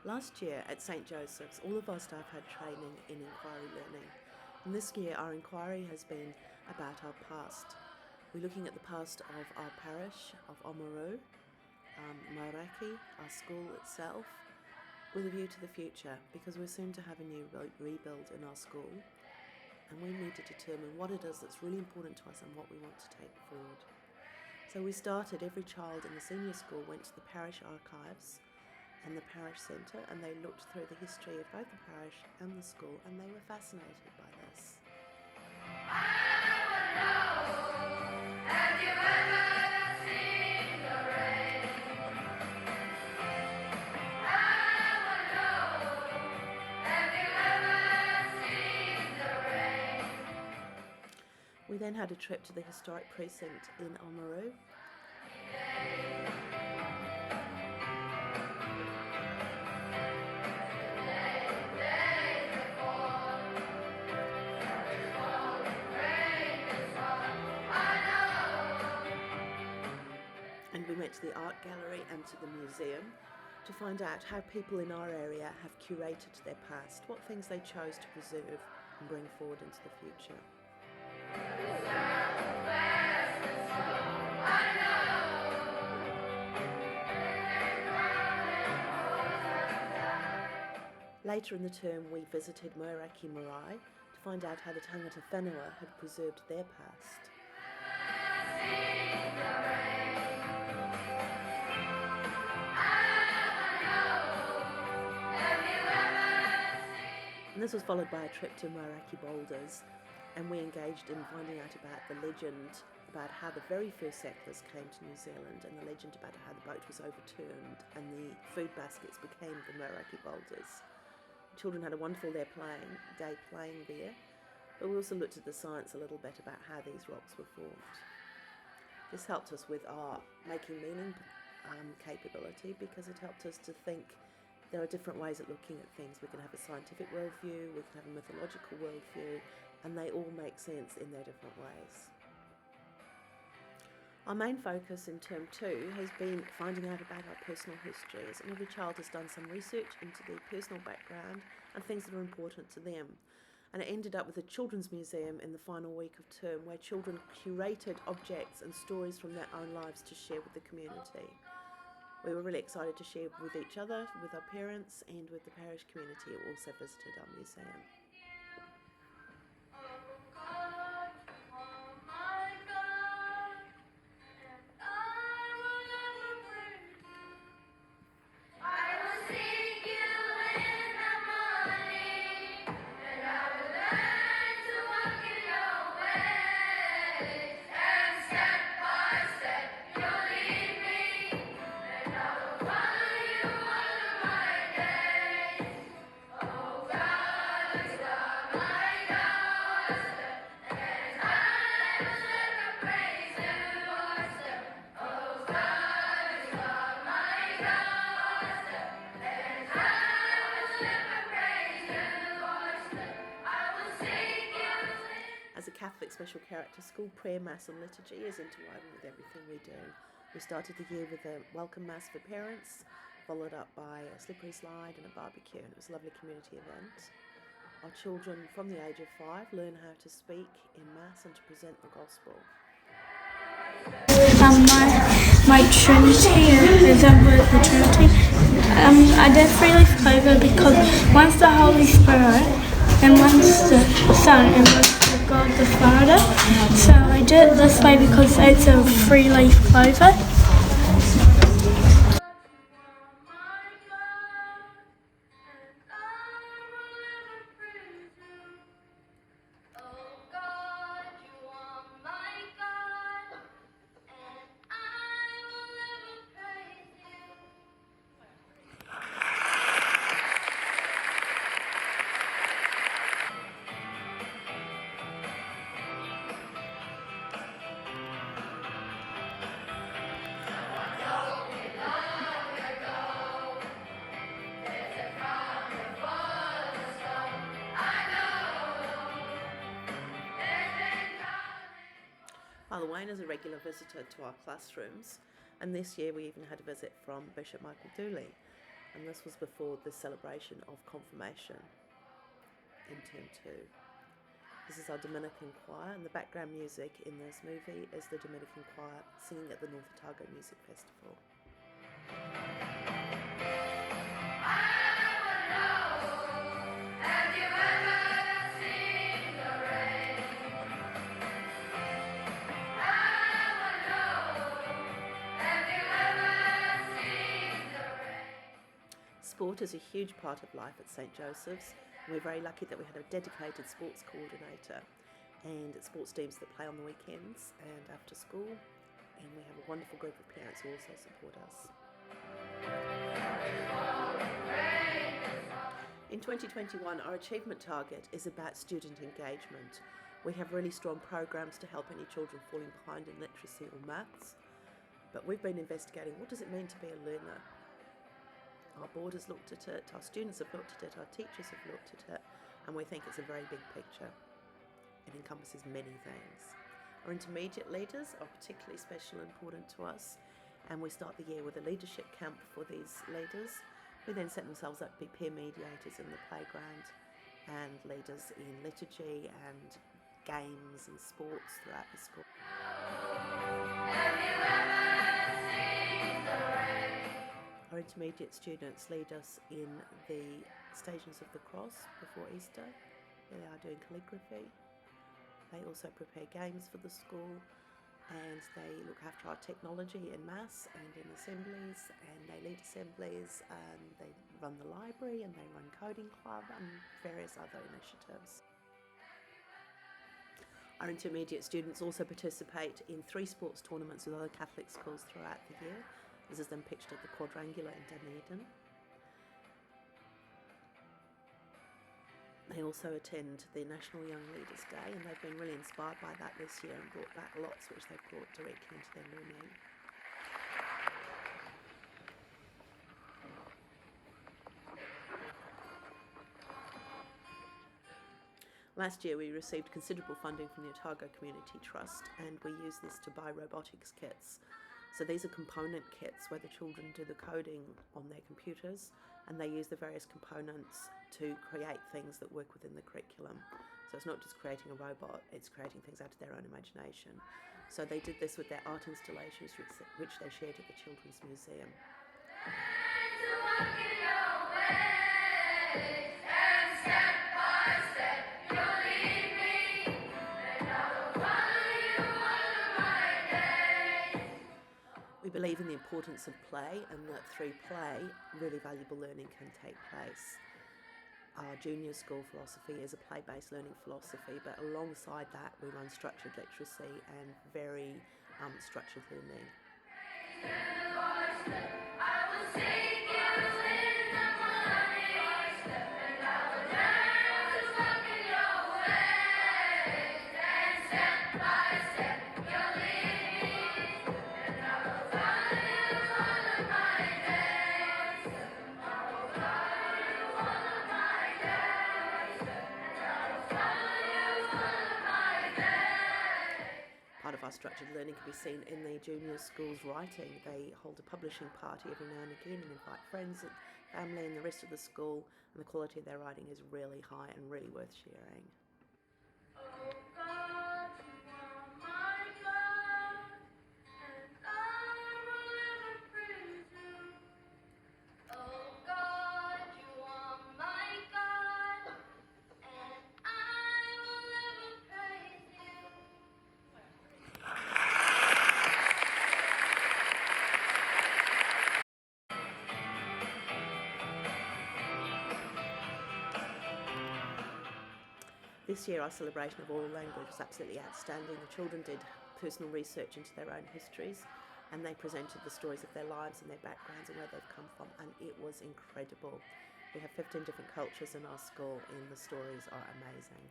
Last year at St Joseph's, all of our staff had training in inquiry learning. And this year our inquiry has been about our past. We're looking at the past of our parish, of Oamaru, Mauraki, our school itself, with a view to the future, because we're soon to have a new rebuild in our school, and we need to determine what it is that's really important to us and what we want to take forward. So we started, every child in the senior school went to the parish archives and the parish centre, and they looked through the history of both the parish and the school, and they were fascinated by this. We then had a trip to the historic precinct in Oamaru. And we went to the art gallery and to the museum to find out how people in our area have curated their past, what things they chose to preserve and bring forward into the future. Later in the term, we visited Mauraki Marae to find out how the tangata whenua had preserved their past. And this was followed by a trip to Mauraki Boulders, and we engaged in finding out about the legend about how the very first settlers came to New Zealand, and the legend about how the boat was overturned and the food baskets became the Mauraki Boulders. Children had a wonderful day playing there, but we also looked at the science a little bit about how these rocks were formed. This helped us with our making meaning capability, because it helped us to think there are different ways of looking at things. We can have a scientific worldview, we can have a mythological worldview, and they all make sense in their different ways. Our main focus in Term 2 has been finding out about our personal histories, and every child has done some research into their personal background and things that are important to them. And it ended up with a children's museum in the final week of term, where children curated objects and stories from their own lives to share with the community. We were really excited to share with each other, with our parents, and with the parish community who also visited our museum. As a Catholic special character school, prayer, mass and liturgy is interwoven with everything we do. We started the year with a welcome mass for parents, followed up by a slippery slide and a barbecue, and it was a lovely community event. Our children from the age of 5 learn how to speak in mass and to present the gospel. My Trinity is over the Trinity. I did three-leaf clover because one's the Holy Spirit and one's the Son and one's the God the Father. So I did it this way because it's a three-leaf clover. Father Wayne is a regular visitor to our classrooms, and this year we even had a visit from Bishop Michael Dooley. and this was before the celebration of confirmation in term 2. This is our Dominican choir, and the background music in this movie is the Dominican choir singing at the North Otago Music Festival. Sport is a huge part of life at St Joseph's, and we're very lucky that we had a dedicated sports coordinator and sports teams that play on the weekends and after school, and we have a wonderful group of parents who also support us. In 2021, our achievement target is about student engagement. We have really strong programs to help any children falling behind in literacy or maths, but we've been investigating what does it mean to be a learner. Our board has looked at it, our students have looked at it, our teachers have looked at it, and we think it's a very big picture. It encompasses many things. Our intermediate leaders are particularly special and important to us, and we start the year with a leadership camp for these leaders, who then set themselves up to be peer mediators in the playground and leaders in liturgy and games and sports throughout the school. Our intermediate students lead us in the Stations of the Cross before Easter. They are doing calligraphy. They also prepare games for the school, and they look after our technology in mass and in assemblies, and they lead assemblies, and they run the library, and they run coding club and various other initiatives. Our intermediate students also participate in 3 sports tournaments with other Catholic schools throughout the year. This is then pictured at the Quadrangular in Dunedin. They also attend the National Young Leaders Day, and they've been really inspired by that this year and brought back lots which they've brought directly into their learning. Last year we received considerable funding from the Otago Community Trust, and we used this to buy robotics kits. So these are component kits where the children do the coding on their computers, and they use the various components to create things that work within the curriculum. So it's not just creating a robot, it's creating things out of their own imagination. So they did this with their art installations, which they shared at the Children's Museum. We believe in the importance of play, and that through play, really valuable learning can take place. Our junior school philosophy is a play-based learning philosophy, but alongside that we run structured literacy and very structured learning. Part of our structured learning can be seen in the junior school's writing. They hold a publishing party every now and again and invite friends and family and the rest of the school, and the quality of their writing is really high and really worth sharing. Oh God, you are my God, and I will ever praise you. Oh God, you are my God, and I will ever praise you. This year our celebration of oral language was absolutely outstanding. The children did personal research into their own histories, and they presented the stories of their lives and their backgrounds and where they've come from, and it was incredible. We have 15 different cultures in our school, and the stories are amazing.